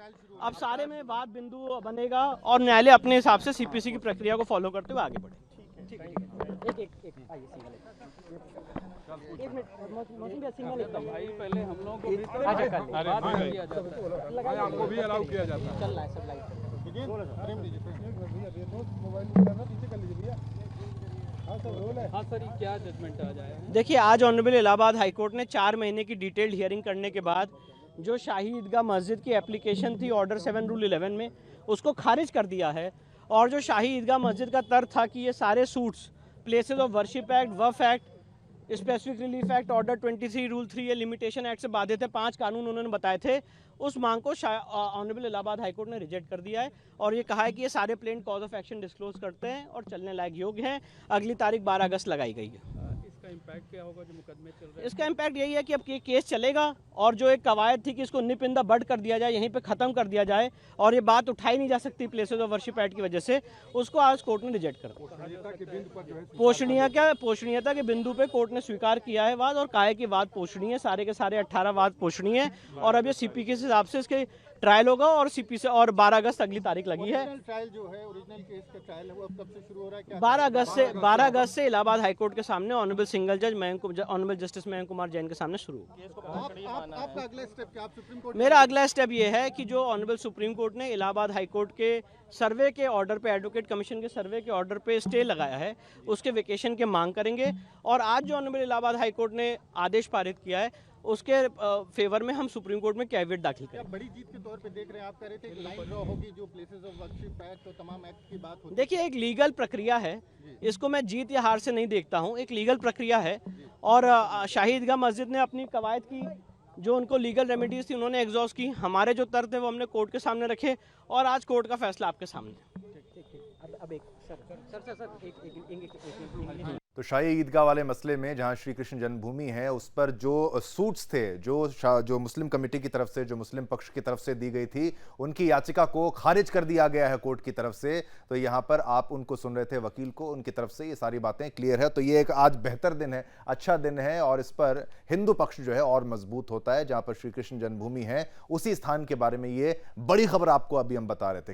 अब सारे में वाद बिंदु बनेगा और न्यायालय अपने हिसाब से सीपीसी की प्रक्रिया को फॉलो करते हुए आगे बढ़े। ठीक है। एक आइए सिंगल भाई, पहले हम लोगों को आपको भी अलाउ किया जाता है। चल रहा है सब लाइट। हाँ सर, क्या जजमेंट आ जाए? देखिए, आज ऑनरेबल इलाहाबाद हाईकोर्ट ने 4 महीने की डिटेल्ड हियरिंग करने के बाद जो शाही ईदगाह मस्जिद की एप्लीकेशन थी ऑर्डर 7 रूल 11 में, उसको खारिज कर दिया है। और जो शाही ईदगाह मस्जिद का तर्क था कि ये सारे suits places of worship act, वफ act, specific relief act, order 23 rule 3 ये लिमिटेशन एक्ट से बाधित है, 5 कानून उन्होंने बताए थे। उस मांग को ऑनरेबल इलाहाबाद हाईकोर्ट ने रिजेक्ट कर दिया है और ये कहा है कि ये सारे plain cause of action disclose करते हैं और चलने लायक योग्य हैं। अगली तारीख 12 अगस्त लगाई गई है। इसका इम्पैक्ट क्या होगा जो मुकदमे चल रहे हैं? इसका इम्पैक्ट यही है कि अब केस चलेगा और जो एक कवायद थी कि इसको निप इन द बड कर दिया जाए, यहीं पे ख़त्म कर दिया जाए और ये बात उठाई नहीं जा सकती प्लेसेस ऑफ वर्शिप एक्ट की वजह से, उसको आज कोर्ट ने रिजेक्ट कर दिया। पोषणीयता के बिंदु पे कोर्ट ने स्वीकार किया है वाद और कहा है कि वाद पोषणीय, सारे के सारे 18 वाद पोषणीय है और अब ये सीपी के हिसाब से इसके ट्रायल होगा और सीपी से और 12 अगस्त अगली तारीख लगी है। ट्रायल जो है ओरिजिनल केस का ट्रायल है वो अब कब से शुरू हो रहा है? क्या 12 अगस्त से इलाहाबाद हाईकोर्ट के सामने ऑनरेबल सिंगल जज ऑनरेबल जस्टिस मयंक कुमार जैन के सामने शुरू होगा। आपका अगला स्टेप क्या? आप सुप्रीम कोर्ट? मेरा अगला स्टेप ये है कि जो ऑनरेबल सुप्रीम कोर्ट ने इलाहाबाद हाईकोर्ट के सर्वे के ऑर्डर पे, एडवोकेट कमीशन के सर्वे के ऑर्डर पे स्टे लगाया है, उसके वेकेशन के मांग करेंगे और आज जो ऑनरेबल इलाहाबाद हाईकोर्ट ने आदेश पारित किया है उसके फेवर में हम सुप्रीम कोर्ट में कैविएट दाखिल करेंगे। बड़ी जीत के तौर पे देख रहे हैं आप? कह रहे थे एक लाइन ड्रॉ होगी जो प्लेसेस ऑफ वर्शिप एक्ट तो तमाम एक्ट की बात होती है। देखिए, एक लीगल प्रक्रिया है, इसको मैं जीत या हार से नहीं देखता हूँ, एक लीगल प्रक्रिया है और शाही ईदगाह मस्जिद ने अपनी कवायद की, जो उनको लीगल रेमेडीज थी उन्होंने एग्जॉस्ट की। हमारे जो तर्क थे वो हमने कोर्ट के सामने रखे और आज कोर्ट का फैसला आपके सामने। अब एक सर तो शाही ईदगाह वाले मसले में जहां श्री कृष्ण जन्मभूमि है उस पर जो सूट्स थे, जो मुस्लिम कमेटी की तरफ से, जो मुस्लिम पक्ष की तरफ से दी गई थी, उनकी याचिका को खारिज कर दिया गया है कोर्ट की तरफ से। तो यहां पर आप उनको सुन रहे थे, वकील को, उनकी तरफ से ये सारी बातें क्लियर है। तो ये एक आज बेहतर दिन है, अच्छा दिन है और इस पर हिंदू पक्ष जो है और मजबूत होता है। जहां पर श्री कृष्ण जन्मभूमि है उसी स्थान के बारे में ये बड़ी खबर आपको अभी हम बता रहे थे।